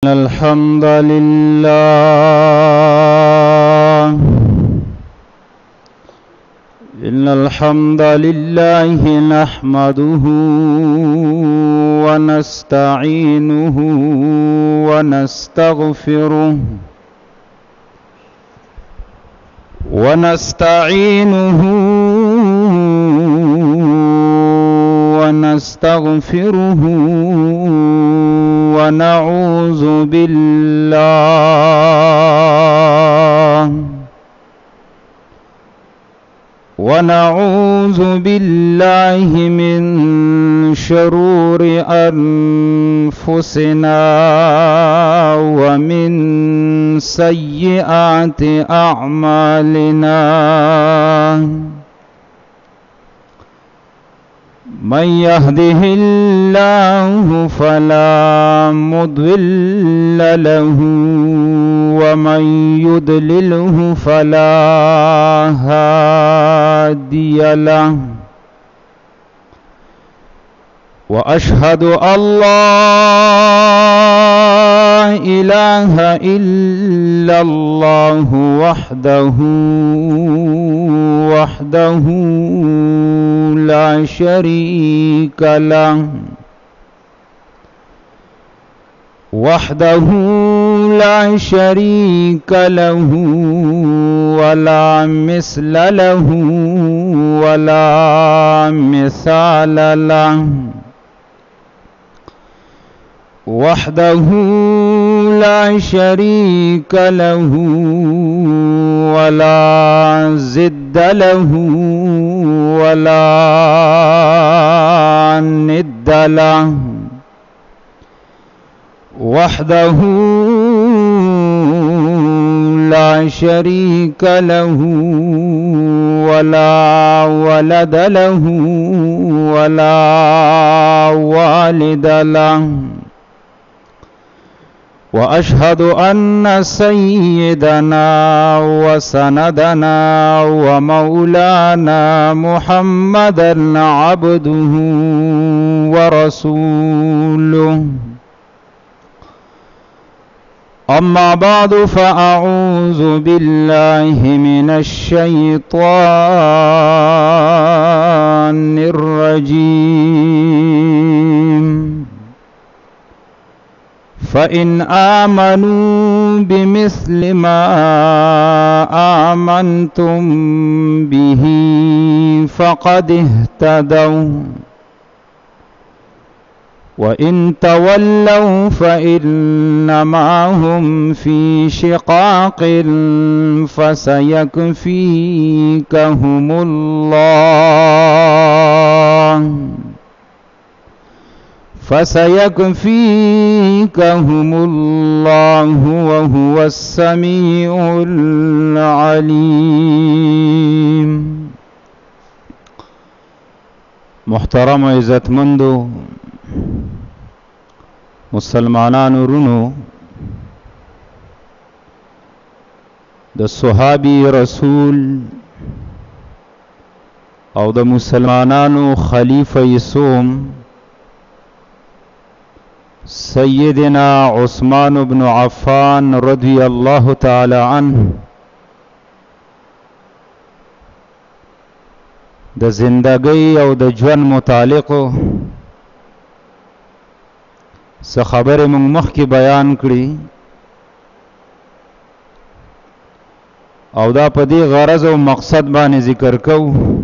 الحمد لله إن الحمد لله نحمده ونستعينه ونستغفره ونعوذ بالله من شرور أنفسنا ومن سيئات أعمالنا من يهده الله فلا مضل له ومن يضلله فلا هادي له وأشهد أن لا إله إلا الله وحده لا شريك له ولا مثل له ولا مثال له وحده لا شريك له ولا ضد له ولا ند له وحده لا شريك له ولا ولد له ولا والد له وأشهد أن سيدنا وسندنا ومولانا محمدا عبده ورسوله أما بعد فأعوذ بالله من الشيطان الرجيم فإن آمنوا بمثل ما آمنتم به فقد اهتدوا وإن تولوا فإنما هم في شقاق فسيكفيكهم الله وهو السميع العليم. محترم و عزتمندو مسلمانانو رونو، د صحابي رسول او د مسلمانانو خلیفہ سوم سیدنا عثمان بن عفان رضی اللہ تعالی عنہ د زندگی او د ژوند متعلق څه خبرې موږ مخکې بیان کړي او دا په دې غرض او مقصد باندې ذکر کوو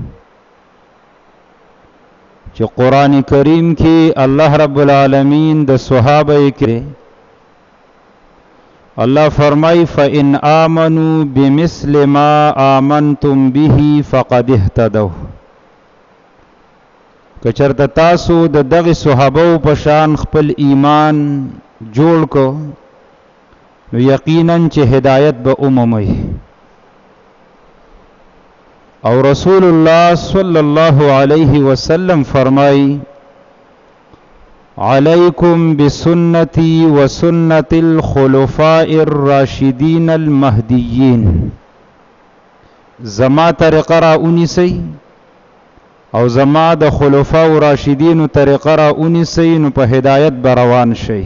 چې قرآن کریم کې الله رب العالمین د صحابه کې الله فرمای فإن آمنوا بمثل ما آمنتم به فقد اهتدوا. کچرته تاسو د دغه صحابه په شان خپل ایمان جوړ کو نو یقینا چې هدایت به عمومي. او رسول الله صلی الله علیه وسلم فرمای علیکم بسنتی و سنت الخلفاء الراشدین المهدیین، زما طریقه را اونیسی او زما د خلفاء راشدین طریقه را اونیسی نو په هدایت بروان شي.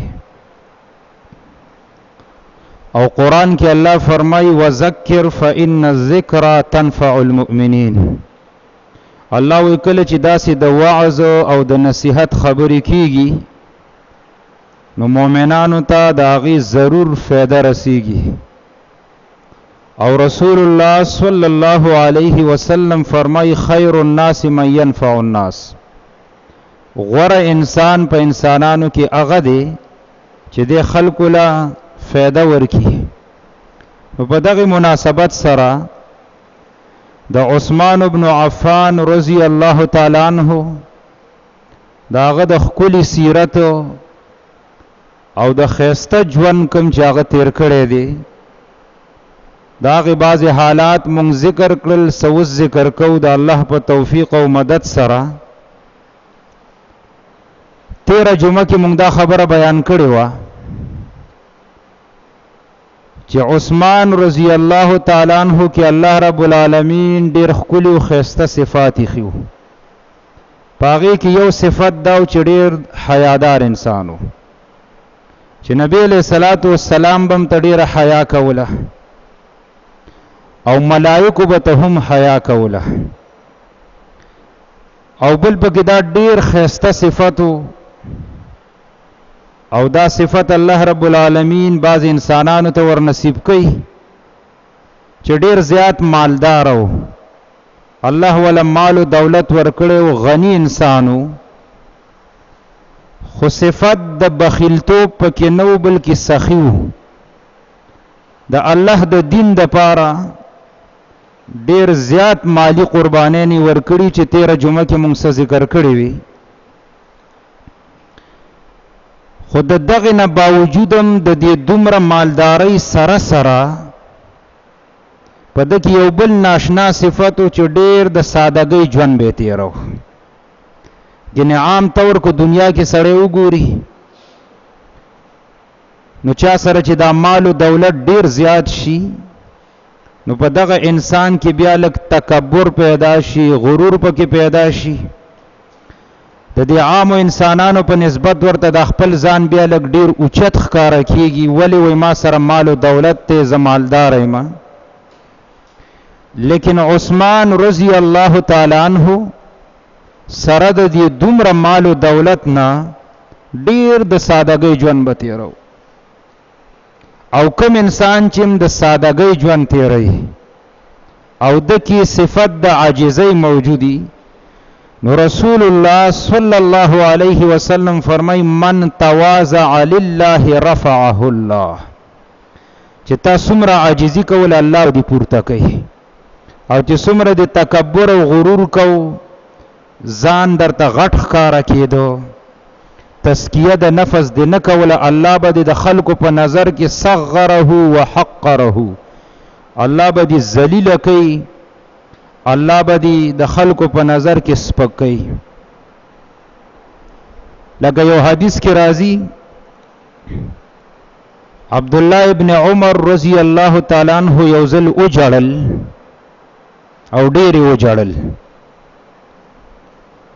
او قرآن کې الله فرمای وذکر فإن الذکر تنفع المؤمنین. الله وکړي چې داسې د وعظ او د نصیحت خبرې کیږي نو مؤمنانو ته د هغې ضرور فایده رسیږي. او رسول الله صلی الله علیه وسلم فرمای خیر الناس من ينفع الناس. غوره انسان په انسانانو کې هغه دی چې د خلکو له فایده ورکي. په دغه مناسبت سره د عثمان ابن عفان رضی الله تعالی عنہ داغه د خپل سیرت او د خیسته ژوند کوم چې هغه تیر کړی دی داغه بعض حالات مونږ ذکر کړل. سوس ذکر کو د الله په توفیق او مدد سره 13 جمعه کې مونږ دا خبره بیان کړې و چې عثمان رضی الله تعالی عنہ کې الله رب العالمین ډېر خپل او خیسته صفات خو پاغي کې یو صفت دا چې ډېر حیادار انسانو چې نبی علیہ الصلوۃ والسلام بم ډېر حیا کوله او ملائکه به ته هم حیا کوله او بل پکې دا ډېر خیسته صفاتو او دا صفت الله رب العالمین بعض انسانانو ته ور نصیب کوي چې ډېر زیات مالدار او الله ولا مال او دولت ور کړي او غنی انسانو خو صفت د بخیلتوب پکې نو بلکې سخیو د الله د دین د پاره ډېر زیات مالی قرباني ور کړي چې 13 جمعه کې موږ ذکر کړی وي. خود دغه نه باوجودم د دې دومره مالداري سره سره په دغه یو بل ناشنا صفاتو چې ډېر د سادهګۍ ژوند به تیرو. ګنې عام طور کو دنیا کې سړی وګوري نو چا سره چې دا مال او دولت ډېر زیات شي نو په دغه انسان کې بیا لک تکبر پیدا شي غرور پکې پیدا شي د دې عام انسانانو په نسبت ورته د خپل ځان بیا لک ډیر اوچت ښکارا کیږي ولی وای ما سره مال او دولت ته زمالدار یم. لیکن عثمان رضی الله تعالی عنہ سره د دې دومره مال او دولت نه ډیر د سادهګۍ ژوند به تیرو او کوم انسان چې د سادهګۍ ژوند تیری او د کی صفت د عاجزۍ موجودی نو رسول الله صلی الله علیه وسلم فرمای من تواضع لله رفعه الله. چې تاسو څومره عاجزی کول الله دې پورته کوي او چې څومره د تکبر او غرور کو ځان درته غټ ښکارا کېدو تزکیه د نفس د نه کوله الله به د خلکو په نظر کې صغره وحقره الله به د ذلیل کوي الله به د خلکو په نظر کې سپک کوي. لکه یو حدیث کې راځي عبد الله ابن عمر رضی الله تعالی عنہ یو ځل وجړل او ډېر وجړل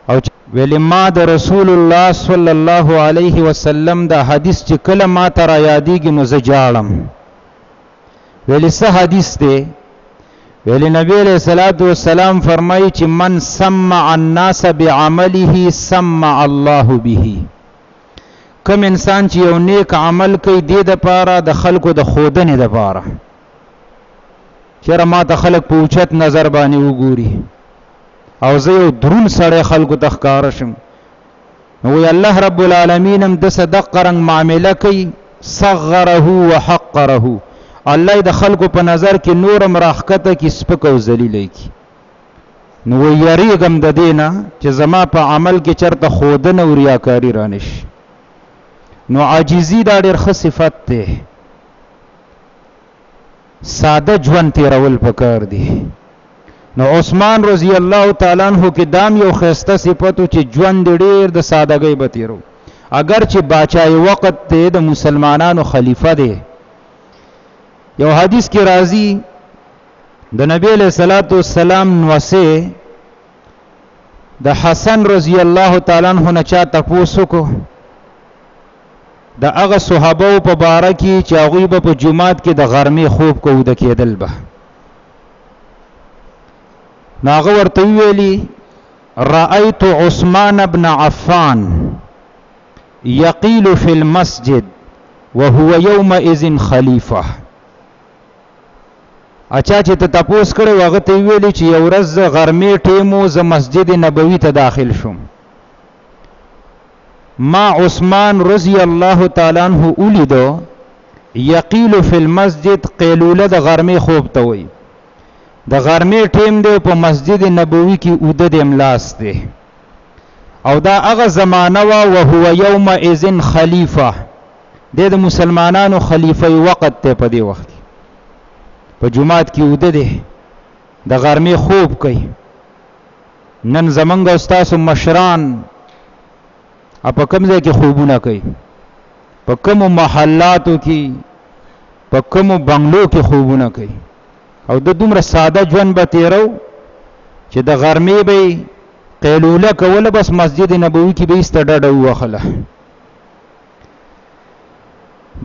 او ویل ما د رسول الله صلی الله علیه وسلم دا حدیث چې کله ما ته را یادېږي نو زه جاړم. ویل څه حدیث دی؟ ویل نبی علیہ الصلوۃ والسلام فرمایي چې من سمع الناس بعمله سمع الله به. کوم انسان چې یو نیک عمل کوي د پاره د خلکو د خودنې د پاره چیرې ما ته خلک په اوچت نظر باندې وګوري او زه یو درون سره خلکو ته ښکار شم نو الله رب العالمین هم د صدق رنګ معامله کوي صغره وحقره الله د خلکو په نظر کې نورم راخکته کې سپک او ذلیل کی نو یریګم د دینه چې زما په عمل کې چرته خودنه او ریاکاری رانش. نو عاجزی دا ډېر ښه صفت ده ساده ژوند تیرول پکار دی. نو عثمان رضی الله تعالی عنہ کې دام یو خسته صفاتو چې ژوند ډېر د سادهګۍ به تیرو اگر چې باچای وخت ته د مسلمانانو خلیفہ دی. یو حدیث کې راځي د نبی علیہ الصلوۃ والسلام نوسه د حسن رضی الله تعالی عنہ نه چا تاسو کو د هغه صحابه په باره کې چې هغوی به په جمعات کې د غرمې خوب کوده کېدل به نو هغه ورته ویلي رأيت عثمان بن عفان يقيل في المسجد وهو يومئذ خليفة اچھا چې ته تپوس کړو هغه ته ویلي چې یو ورځ غرمې ټیمو ز مسجد نبوي ته داخل شوم ما عثمان رضی الله تعالی عنہ ولیدو یقیل فی المسجد قیلوله د غرمې خوب ته وي د غرمې ټیم دی په مسجد نبوي کې اوده د املاس دی او دا هغه زمانہ وا او هو یوم اذن خلیفہ د مسلمانانو خلیفہ وقت ته په دی وخت په جمعات کې اوده دی د غرمې خوب کوي نن زمنګ استاد مشران په کوم ځای کې خوبونه کوي په کوم محلاتو کې په کوم بنگلو کې خوبونه کوي او د دومره ساده ژوند به تیرو چې د غرمې به قیلوله کوله بس مسجد نبوي کې به ایسته ډډه ووخله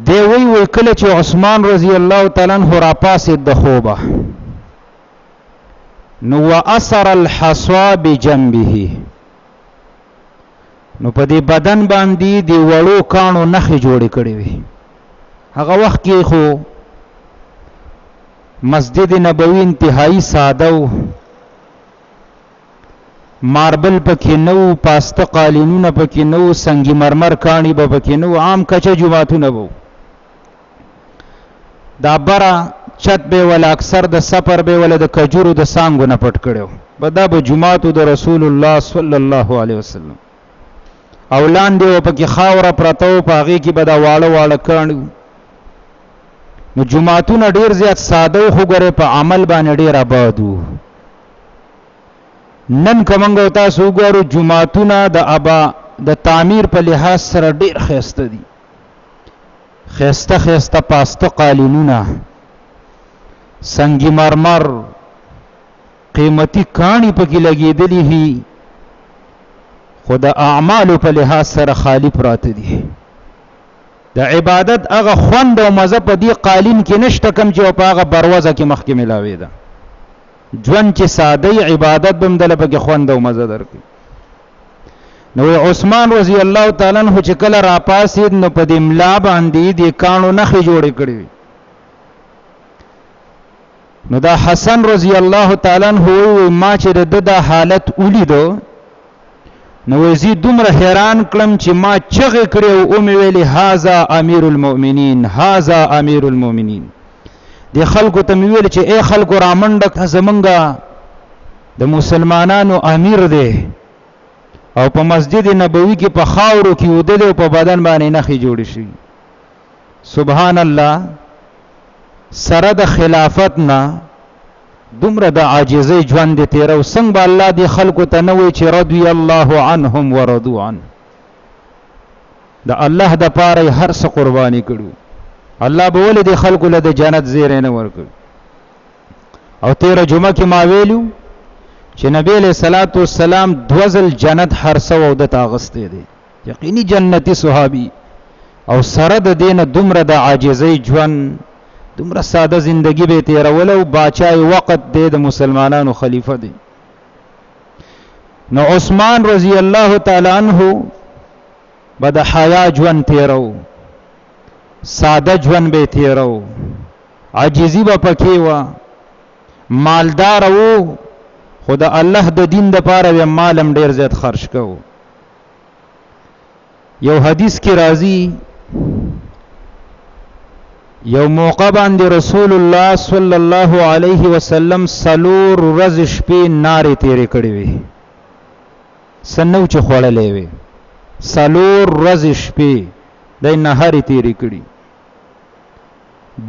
دی وی کله چې عثمان رضی الله تعالی عنہ راپاسید د خوبه نو واثر الحصى بجنبه نو په دې بدن باندې دی وړو کانو نخې جوړې کړې وي هغه وخت کې خو مسجد نبوي انتهایی ساده و ماربل پکې نو پاسته قالینونه پکې نو سنگ مرمر کانی به پکې نو عام کچه جمعتونه وو دا برا چت به ول اکثر د سفر به ول د کجورو د سانګو نه پټ کړو بدا به جمعاتو د رسول الله صلی الله علیه وسلم اولان دی په کې خاور پرتو پاغي کې بدا واړه واړه کړو نو جمعاتونه ډیر زیات ساده خو غره په عمل باندې ډیر آبادو نن کومنګ تاسو ګورو جمعاتونه د ابا د تعمیر په لحاظ سره ډیر خسته دي خسته پاسته قالینونه سنگ مرمر قیمتي کانی په کې لګېدلې هي خدا اعمال په لحاظ سره خالی پراته دي د عبادت هغه خوند او مزه په دې قالین کې نشته کم چې په هغه بروازه کې مخکې ملاوي ده ژوند چې ساده عبادت بم دله په کې خوند او مزه درکې نو عثمان رضی الله تعالی عنہ چې کله را پاسید نو په دې ملا باندې دې کانو نخې جوړې کړې نو دا حسن رضی الله تعالی عنہ ما چې د حالت ولیدو نو زی دومره حیران کړم چې ما چغې کړې او مې ویلې هاذا امیر المؤمنین هاذا امیر المؤمنین د خلکو ته مې ویل چې اے خلکو را منډه زمونږه د مسلمانانو امیر دی او په مسجد نبوي کې په خاورو کې ودل او په بدن باندې نخې جوړې شي سبحان الله سره د خلافت نه دومره د عاجزۍ ژوند تیرو څنګه به الله دی خلکو ته نه وي چې رضی الله عنهم ورضوا عنه د الله د پاره هر څه قرباني کړو الله به ولې د خلکو له د جنت زیری نه ورکړي او 13 جمعه کې ما ویلو چې نبی له صلوات و سلام دوزل جنت هر څو او د تاغسته دي یقیني جنتی صحابي او سره د دین دومره د عاجزۍ ژوند دومره ساده زندگی به تیرول او باچای وقت دی د مسلمانانو خلیفہ دی نو عثمان رضی الله تعالی عنہ بد حیا ژوند تیرو ساده ژوند به تیرو عاجزی به پکې و مالدار وو خدا الله د دین د پاره مالم ډیر زیات خرج کو یو حدیث کې راځي یو موقع باندې رسول الله صلی الله علیه وسلم سلور ورځ شپې نارې تیرې کړې وي سنو چې خوړلې وي سلور ورځ شپې د نهارې تیرې کړې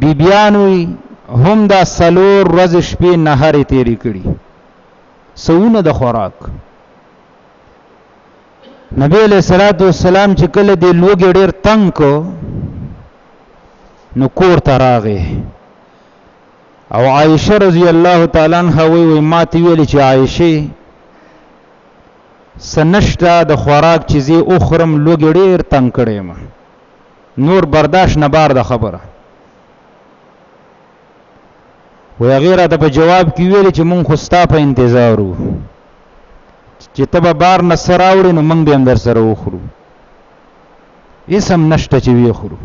بیبیانوي هم دا سلور ورځ شپې نهارې تیرې کړې سونه د خوراک نبی علیہ الصلوۃ والسلام چې کله دی لوګي ډیر تنگ کو نو کور ته راغی او عائشه رضی الله تعالی عنها وی ما تی ویل چې عائشه سنشتا د خوراک چیزې اخرم لوګي ډیر تنگ کړي ما نور برداشت نه بار د خبره. و غیره ته په جواب کې ویل چې مونږ خو ستا په انتظار وو چې ته به بار نه سره راوړې نو مونږ به هم در سره وخورو، اسم نشته چې وی خورو.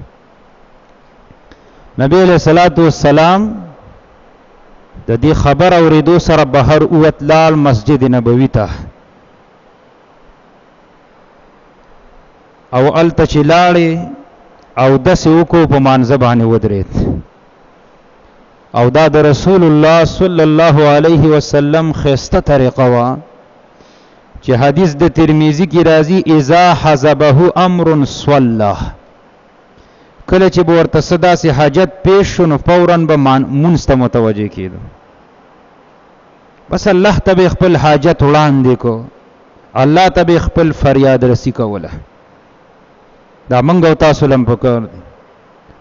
نبی علیہ الصلوۃ والسلام د دې خبر اورېدو سره بهر اوت لال مسجد نبوي ته او الته چې لاړې او داسې وکړو په مانځه باندې ودرېد او دا د رسول الله صلی الله علیه وسلم خسته طریقه وا چې حدیث د ترمذی کې راځي اذا حزبه امر صلى، کله چې ورته صدا سي حاجت پیښ شو نو فورا به مونږ ته متوجه کېدو، بس الله ته خپل حاجت وړاندې کو، الله ته خپل فریاد رسی کوله. دا منګ او تاسو لم پکار دي،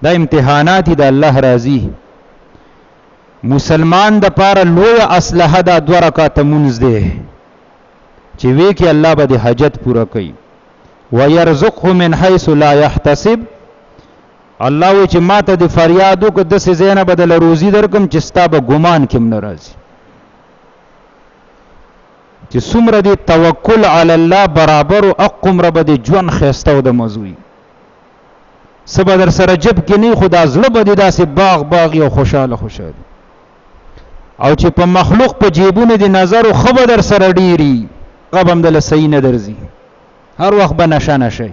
دا امتحانات دي د الله راضي. مسلمان د پاره لوی اصلحه دا 2 رکعات مونږ دي چې وی کې الله به د حاجت پورا کوي. ويرزقه من حيث لا يحتسب، الله وی چې ماته د فریادو کو د سزینه بدل روزي درکم چې ستا به ګمان کې ناراضي، چې څومره دی توکل علی الله برابر او اقم رب د جون خيستو د موضوعي سبا در سره جب کې نه خدا زړه به داسې باغ یو خوشاله او چې په مخلوق په جیبونه دی نظر او خبر در سره ډیری قبم دل صحیح نه درځي، هر وخت به نشه شي.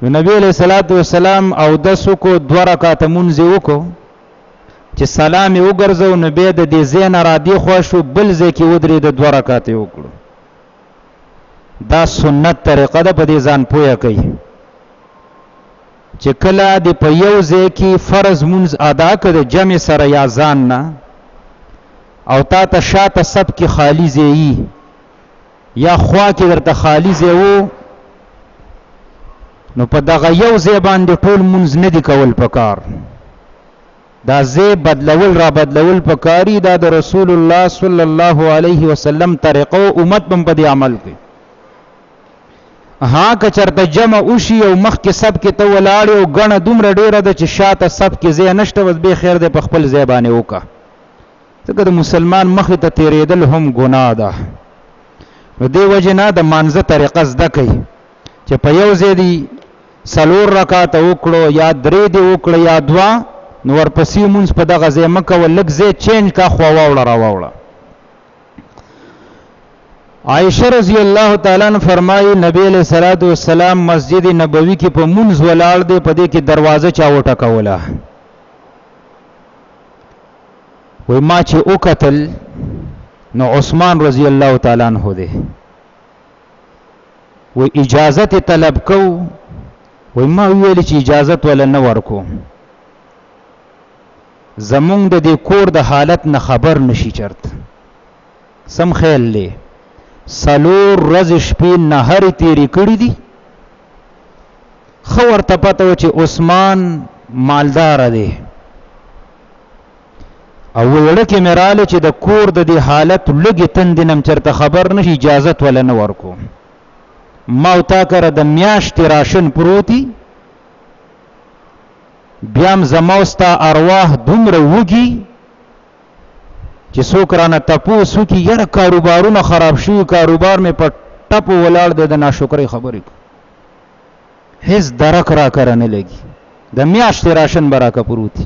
نو نبی علیہ الصلوۃ والسلام او دسو کو 2 رکعات مونږ وکړو چې سلام یې وګرځو نو به د دې زین را دی خو شو بل ځکه ودرې د 2 رکعات وکړو. دا سنت طریقه ده، په دې ځان پوهه کوي چې کله د په یو ځکه فرض مونږ ادا کړو جمع سره یا ځان نه او تا ته شاته سب کې خالی ځای یا خوا کې درته خالی ځای وو نو په دغه یو ځای باندې ټول مونږ نه دی کول پکار، دا ځای بدلول پکاري. دا د رسول الله صلی الله علیه وسلم طریقه امت بم په عمل کوي. ها که چرته جمع وشي او مخ کې سب کې ته ولاړ او غنه دومره ډیره د چې شاته سب کې ځای نشته وس به خیر ده په خپل ځای باندې وکا، ځکه د مسلمان مخ ته تیرېدل هم ګناه ده. نو دی وجه نه د مانزه طریقه زده کوي چې په یو ځای دی 4 رکعات وکړو یا 3 دی وکړو یا 2 نو ورپسې مونږ په دغه ځای مکه ولګ ځای چینج کا خو واوړه. عائشہ رضی اللہ تعالی عنہ فرمایي نبی علیہ الصلوۃ والسلام مسجد نبوی کې په مونږ ولاړ دی، په دې کې دروازه چا وټکوله. وای ما چې او قتل نو عثمان رضی الله تعالی عنہ دی، وای اجازه طلب کو، وای ما ویل چې اجازه ولا نه ورکو، زمونږ د دې کور د حالت نه خبر نشي چرته سم خیال له 4 ورځې شپې نهر تیری کړی دي، خو ورته پته و چې عثمان مالدار دی او وړکه مراله چې د کور د دې حالت لګي تندنم چرته خبر نشي اجازه ولا نه ورکو. ما او تا کړه د میاشتې راشن پروتي بیام زموستا ارواح دومره وږي چې څوک رانه تپوسو کې یاره کاروبارونه خراب شوي، کاروبار مې په ټپو ولاړ دی، د ناشکرۍ خبرې هیڅ درک را کړه نه لګي، د میاشتې راشن به راکه پروتي.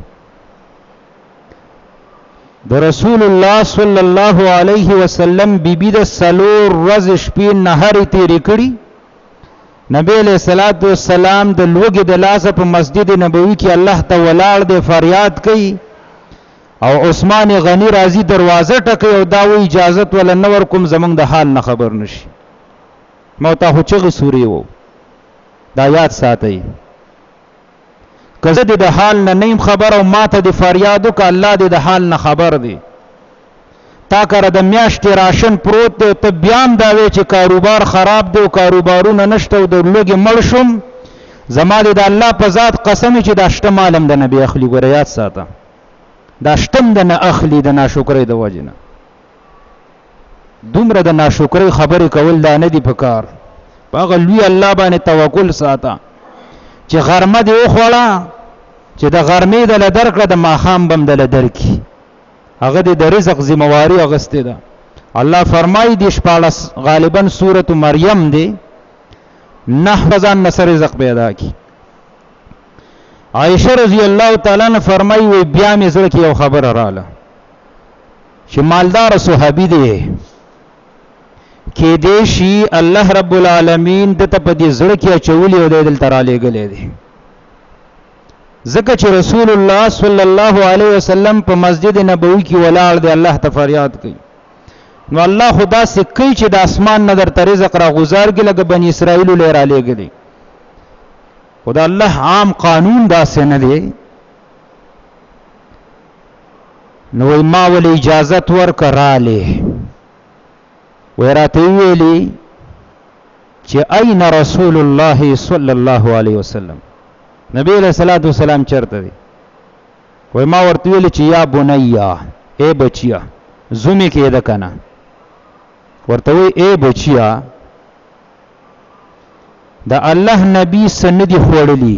د رسول الله صلی الله علیه وسلم بیبی د 4 ورځې شپې نهر تیری کړي. نبی علیہ الصلوۃ والسلام د لوګي د لاسه په مسجد نبوي کې الله ته ولاړ دی فریاد کوي او عثمان غنی راضی دروازه ټکي او دا و اجازه ول نه ورکوم زمنګ د حال نه خبر نشي. موته هو چې سوري وو دا یاد ساتي، کزه د حال نه نیم خبر او ماته د فریادو ک الله د حال نه خبر دی. تا کړه د میاشتې راشن پروت دی ته بیان دا وی چې کاروبار خراب دی او کاروبارونه نشته او د لوګي مړ شم، زما د الله په ذات قسم چې دا شته مالم د نبی اخلي ګره یاد ساته، دا شتم د نه اخلي د ناشکرۍ د وجنه. دومره د ناشکرۍ خبرې کول دا نه دی پکار، هغه لوی الله باندې توکل ساته چې غرمه دی وخوړه چې د غرمې د لدرکړه د ماخام بم د لدرکی هغه د رزق ذمہواری اغستې ده الله فرمایي د شپاړس غالبا سورۃ مریم دی نحوزان نصر رزق پیدا کی عائشہ رضی الله تعالی عنها فرمایي وی بیا مې زړه کې یو خبر رااله چې مالدار صحابي دی کې دې شي الله رب العالمین د ته په دې زړه کې اچولې او د دل تراله غلې دي ځکه چې رسول الله صلی الله علیه وسلم په مسجد نبوي کې ولاړ دی الله ته فریاد کوي نو الله خدا سے کوي چې د اسمان نظر ته رزق را گزار کې لګ بنی اسرائیل لره لګلي خدا الله عام قانون دا سه نه دی نو ما ول اجازه ورکراله ورته ویلي چې اين رسول الله صلی الله علیه وسلم نبی علیہ الصلوۃ والسلام چرته دی وای ما ورته ویل چې یا بنیا اے بچیا زومی کې ده کنه ورته وی اے بچیا دا الله نبی سندي خوړلی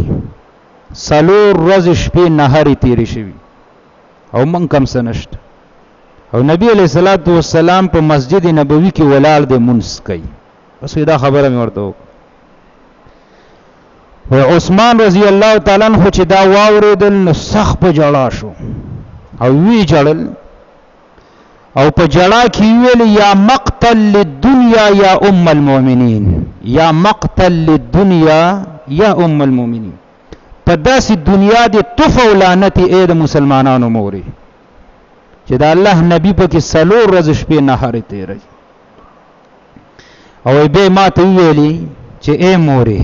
سلور روز شپې نهاري تیری شوی او من کم سنشت او نبی علیہ الصلوۃ والسلام په مسجد نبوي کې ولاړ دی منس کوي بس دا خبره مې ورته وکړه و عثمان رضی الله تعالی عنہ چې دا واوریدل نو سخت په جړا شو او وی جړل او په جړا کې ویل یا مقتل للدنيا یا ام المؤمنین یا مقتل للدنيا یا ام المؤمنین په داسې دنیا د طف لعنت اې د مسلمانانو موري چې دا الله نبی په کې سلور ورځې شپې نهار تیرې او به ما ته ویلي چې اے موري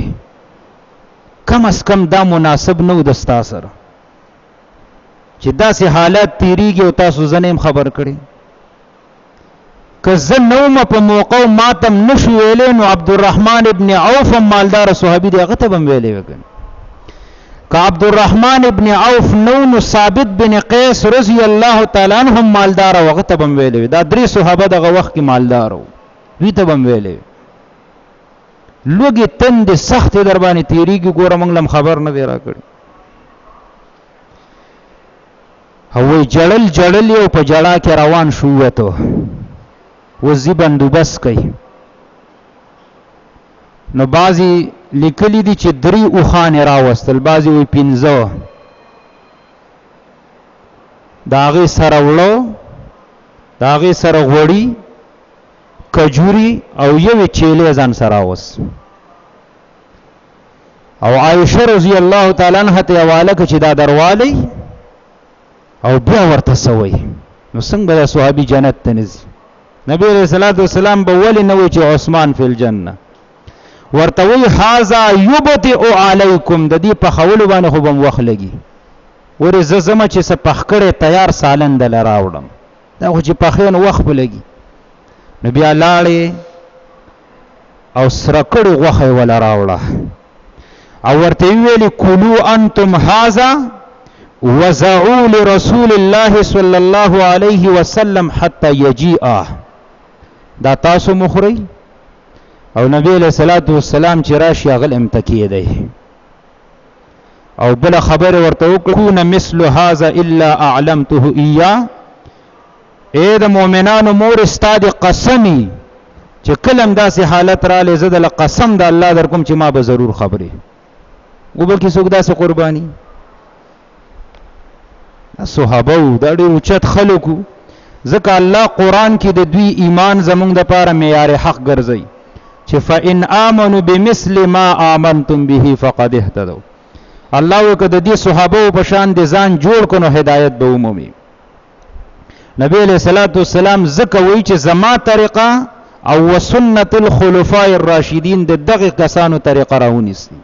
کم از کم دا مناسب نو د ستا سره چې داسې حالات تیریږي او تاسو زنیم خبر کړي که زه نوم په موقع ماتم نشو ویلې نو عبدالرحمن ابن عوف مالدار صحابي دی هغه ته هم ویلې وکړي که عبدالرحمن ابن عوف نو ثابت بن قیس رضی الله تعالی عنہ مالدار او هغه ته هم ویلې دا درې صحابه دغه وخت کې مالدار وو وی ته هم ویلې لوګي تند سخت در باندې تیریږي ګوره موږ لم خبر نه دی راکړي هو جړل یو په جړا کې روان شو وته وزي بندوبس کوي نو بازي لیکلی دي چې درې اوخان راوستل بازي وي 15 داغه سره وړو داغه سره غوړی کجوري او یو چيله ځان سره وس او عائشه رضی الله تعالی عنها ته حواله کړي چې دا دروالی او بیا ورته سوي نو څنګه به صحابي جنت ته نزي نبی علیہ الصلوۃ والسلام به ولي نو چې عثمان فی الجنه ورته وی هاذا یبطئ علیکم د دې په خول باندې خو بم وخت لګي ورې زما چې څه پخکړې تیار سالند لراوړم دا خو چې پخین وخت لګي نبی الله او سرکړ غوخه ولا راوړه او ورته ویلي کلوا انتم هاذا وزعوا لرسول الله صلی الله علیه وسلم حتى یجیء دا تاسو مخری او نبی علیہ الصلوۃ والسلام چې راشي غل امتکی دی او بل خبر ورته وکړو مثل هذا الا اعلمته اياه اے د مؤمنانو مور استاد قسمی چې کلم داسې حالت را لزه د قسم د الله در کوم چې ما به ضرور خبري او به کې څوک داسې قرباني صحابه دا ډېر اوچت خلکو ځکه الله قران کې د دوی ایمان زمونږ د پاره معیار حق ګرځي چې فإن آمنوا بمثل ما آمنتم به فقد اهتدوا الله وکړه د دې صحابه په شان د ځان جوړ کونو هدایت به ومومي نبی علیہ الصلوۃ والسلام زکه وی چې زما طریقه او سنت الخلفاء الراشدین د دغه کسانو طریقه راونیسي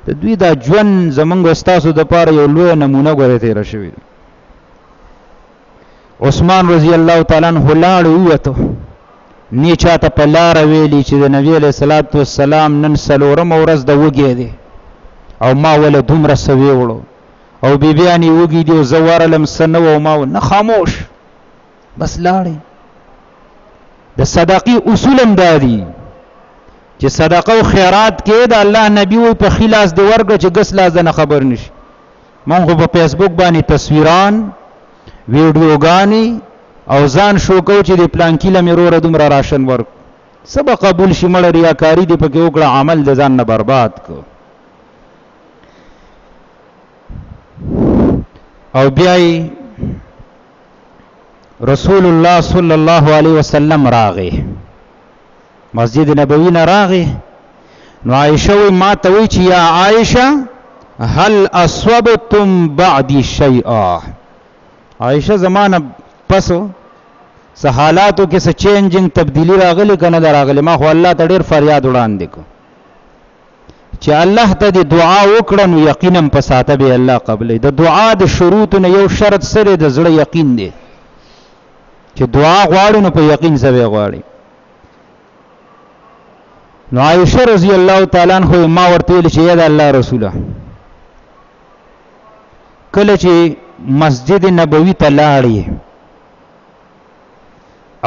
د دوی دا ژوند زمونږ استادو د پاره یو لوی نمونه غوړې تیر شوی عثمان رضی الله تعالی عنہ لاړ وته نیچاته په لار ویلی چې د نبی علیہ الصلوۃ والسلام نن سلورم ورځ د وګی دی او ما ول دومره سوي وړو او بیبیانی وګی دی زوار لم سنو او ما نه خاموش بس لاړې د صداقي اصولم دادي چې صدقه او خیرات کې د الله نبی وي په خلاص دی ورګه چې ګس لاس نه خبر نشي. مونږ په فیسبوک باندې تصویران ویډیوګانی او ځان شو کو چې د پلان کې لمرور دومره راشن ورک سبا قبول شي مړ ریاکاری دی پکې وکړه عمل د ځان نه برباد کو. او بیا رسول الله صلی الله علیه وسلم راغی مسجد نبوی نه راغی نو عائشه وی ما ته وی چې یا عائشه هل اصبتم بعد شیئا. عائشه زمانه پسو سه حالاتو کې څه چینجینګ تبدیلی راغلی کنه راغلی. ما خو الله ته ډیر فریاد وړاندې کو چې الله ته د دعا وکړه نو یقینا په ساته به الله قبلې. د دعا د شروط نه یو شرط سره د زړه یقین دی چې دعا غواړو نو په یقین سره غواړي. نو عائشه رضی الله تعالی عنها ما ورته ویل چې یا الله رسوله کله چې مسجد نبوي ته لاړې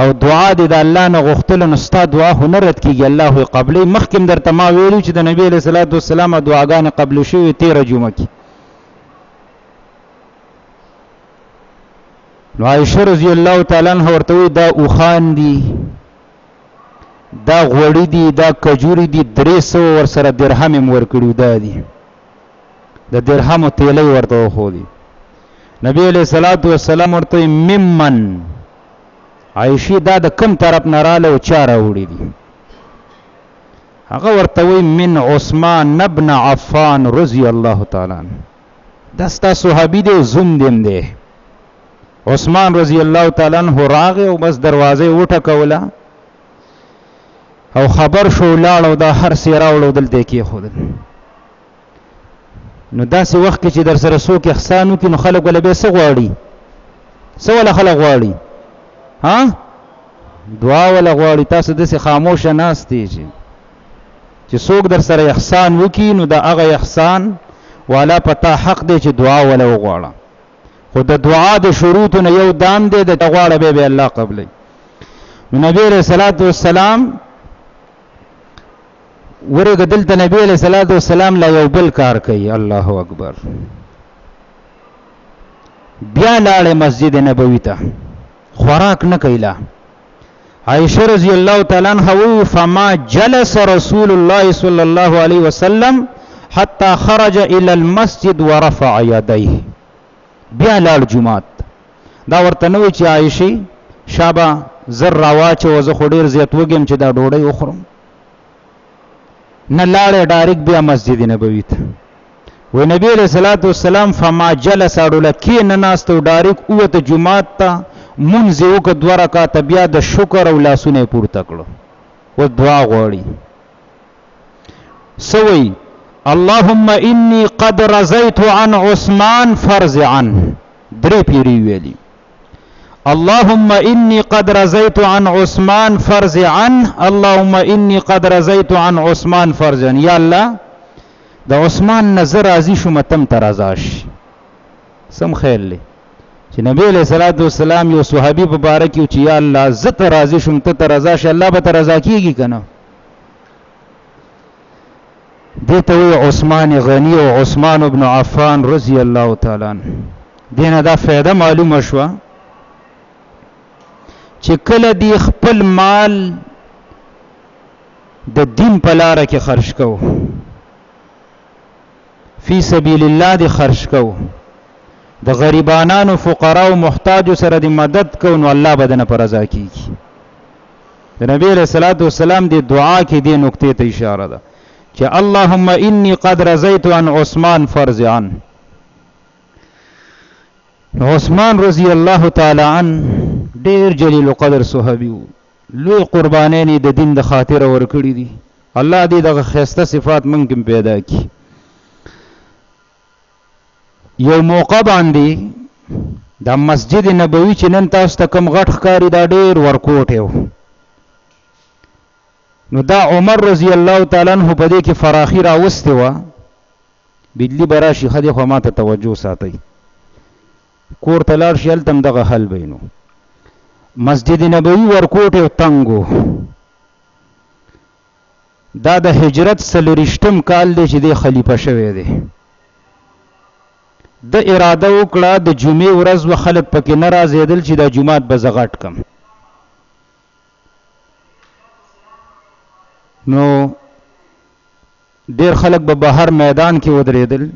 او دعا دې د الله نه غوښتل نو ستا دعا هنرت کیږي الله قبلې. مخکې درته ما ویلو چې د نبی علیہ الصلوۃ والسلام دعاګانې قبول شوې 13 جمعه کې. نو عائشه رضی الله تعالی عنها ورته وی دا اوخان دي دا غوړی دي دا کجوري دي 300 ور سره درهم ورکړو دا دي د درهم تیلې ورته خو دي. نبی علیہ الصلوۃ والسلام ورته ممن عائشہ دا د کم طرف نه رااله او چا راوړي دي. هغه ورته وی من عثمان ابن عفان رضی الله تعالی عنہ. دا ستا صحابي دی زوم دیم دی عثمان رضی الله تعالی عنہ راغه او بس دروازه وټه کوله او خبر شو لاړو دا هر سی راوړو دلته کې خود. نو داسې وخت کې چې در سره څوک احسان وکړي نو خلک ولا به څه غواړي څه ولا خلک غواړي ها دعا ولا غواړي. تاسو داسې خاموش ناستئ چې څوک در سره احسان وکړي نو دا هغه احسان والا پتا حق دی چې دعا ولا وغواړه. خو د دعا د شروطونه یو دام دی د غواړه به الله قبلې. نو نبی رسول الله والسلام ورګه دلته نبی علیہ الصلوۃ والسلام لا یو بل کار کوي. الله اکبر. بیا لاړې مسجد نبوی ته خوراک نه کیلا. عائشہ رضی الله تعالی عنها فما جلس رسول الله صلی الله علیه وسلم حتى خرج الى المسجد ورفع يديه. بیا لاړ جمعات دا ورته نو چې عائشہ شابه زر راواچ او زه خډیر زیات وګم چې دا ډوډۍ وخورم نه لاړې ډایرک بیا مسجد نبوی ته. و نبی علیہ الصلوۃ والسلام فما جلس اډول کې نه ناستو ډایرک اوته جمعات ته منځ یو ک دوه رکعات بیا د شکر او لاسونه پورته کړو و دعا غوړي سوي اللهم اني قد رضيت عن عثمان فرزعا درې پیری ویلي اللهم اني قد رضيت عن عثمان فرزعا اللهم اني قد رضيت عن عثمان فرزعا. یا الله د عثمان نظر راضي شوم تم ترازاش سم خیر له چې نبی علیہ الصلوۃ والسلام یو صحابي مبارک یو چې یا الله زت راضي شوم ته ترازاش الله به ترازا کیږي کنه. دته وی عثمان غنی او عثمان ابن عفان رضی الله تعالی عنہ. دینه دا فائدہ معلومه شو چې کله دی خپل مال د دین په لار کې خرج کو فی سبیل الله دی خرج کو د غریبانو فقرا او محتاج سره دی مدد کو نو الله بدنه پر رضا کیږي. د نبی رسول الله والسلام دی دعا کې دی نقطې ته اشاره ده چې اللهم انی قد رضیت عن عثمان فرزعا. عثمان رضی الله تعالی عنہ ډیر جلیل قدر صحابي لوی قربانین د دین د خاطر ورکړي دي. الله دې دغه خسته صفات مونږ پیدا کړي. یو موقع باندې د مسجد نبوي چې نن تاسو ته کوم غټ ښکاری دا ډیر ورکوټ یو نو دا عمر رضی الله تعالی عنہ په دې کې فراخي راوسته و بجلی براشي خدای خو ماته توجه ساتي کور تلار شل تم دغه حل بینو. مسجد نبوی ورکوټ یو تنگو دا د هجرت 40 کال دی چې د خلیفہ شوی دی. د اراده وکړه د جمعې ورځ و خلک پکې نه راځېدل چې دا جمعات به زه غټ کم. نو ډېر خلک به بهر میدان کې ودرېدل.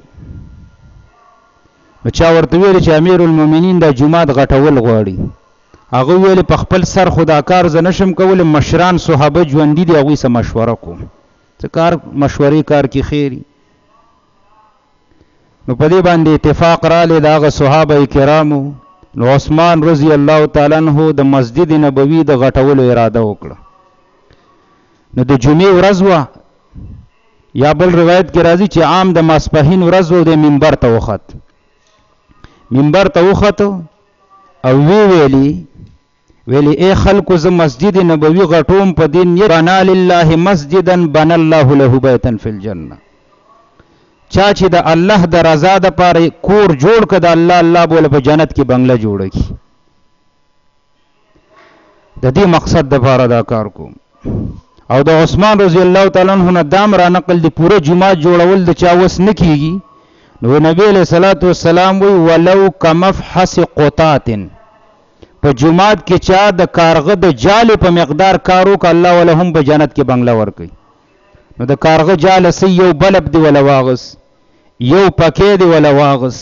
نو چا ورته ویل چې امیر المؤمنین دا جمعات غټول غواړي. هغه ویل په خپل سر خدا کار زه نشم کولی، مشران صحابه ژوندي دي، هغوی سره مشوره کوم. څه کار مشورې کار کې خیري. نو په دې باندې اتفاق رالی د هغه صحابه کرامو. نو عثمان رضی الله تعالی عنہ د مسجد نبوي د غټولو اراده وکړه. نو د جمعې ورځ وه، یا بل روایت کې راځي چې عام د ماسپښین ورځ و، د منبر ته وخت. منبر ته وختو او ویلي اے خلکو زه مسجد نبوي غټوم په دې نیت بنا لله مسجدا بنا الله له بیتا فی الجنه. چا چې د الله د رضا دپاره کور جوړ کړه، د الله بوله په جنت کې بنگله جوړه کړي. د دې مقصد دپاره دا کار کوم. او د عثمان رضی الله تعالی عنہ نه دام را نقل دی پوره جمعات جوړول د چا وس نه کیږي. نو نبی علیہ الصلوۃ والسلام وی ولو کمفحص قطات، په جمعات کې چا د کارغه د جال په مقدار کارو ک الله ولهم په جنت کې بنگله ورکي. نو د کارغه جال سي یو بلب دی ولا واغس، یو پکې دی ولا واغس،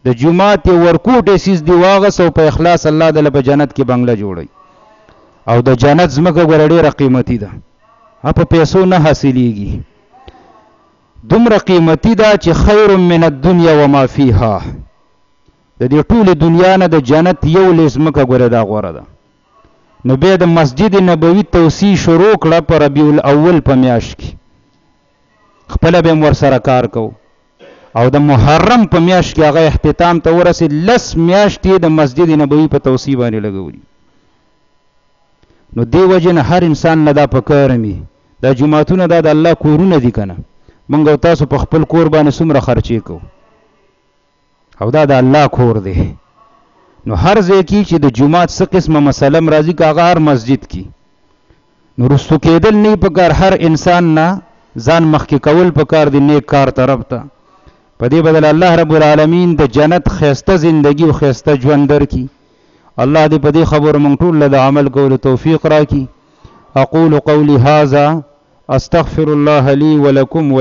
د جمعات ورکوټه سیس دی واغس، او په اخلاص الله د په جنت کې بنگله جوړي. او د جنت زمکه ګور ډیره قیمتي ده، په پیسو نه حاصلېږي. دومره قیمتي ده چې خیر من الدنیا وما فیها، د دې ټول دنیا نه د جنت یو لزمکه ګور دا غوره ده. نو بیا د مسجد نبوي توسیع شروع کړه په ربیع الاول په میاشت کې. خپل به ور سره کار کو. او د محرم په میاشت کې هغه اختتام ته ورسید. 10 میاشتې د مسجد نبوي په توسیع باندې لګولي. نو دی وجه نه هر انسان نه دا پکار می دا جمعتونه دا د الله کورونه دي کنه. مونږ تاسو په خپل کور باندې څومره خرچې کو، او دا د الله کور دی. نو هر ځای کې چې د جمعات څه قسمه مسله راځي کاغه هر مسجد کې، نو رسو کېدل نه پکار، هر انسان نه ځان مخکې کول پکار دی نیک کار طرف ته. په دې بدل الله رب العالمین د جنت خیسته زندگی او خیسته ژوند درکړي. الله دې په دې خبر مونږ ټول له عمل کولو توفیق راکړي. اقول قولي هذا استغفر الله لي ولكم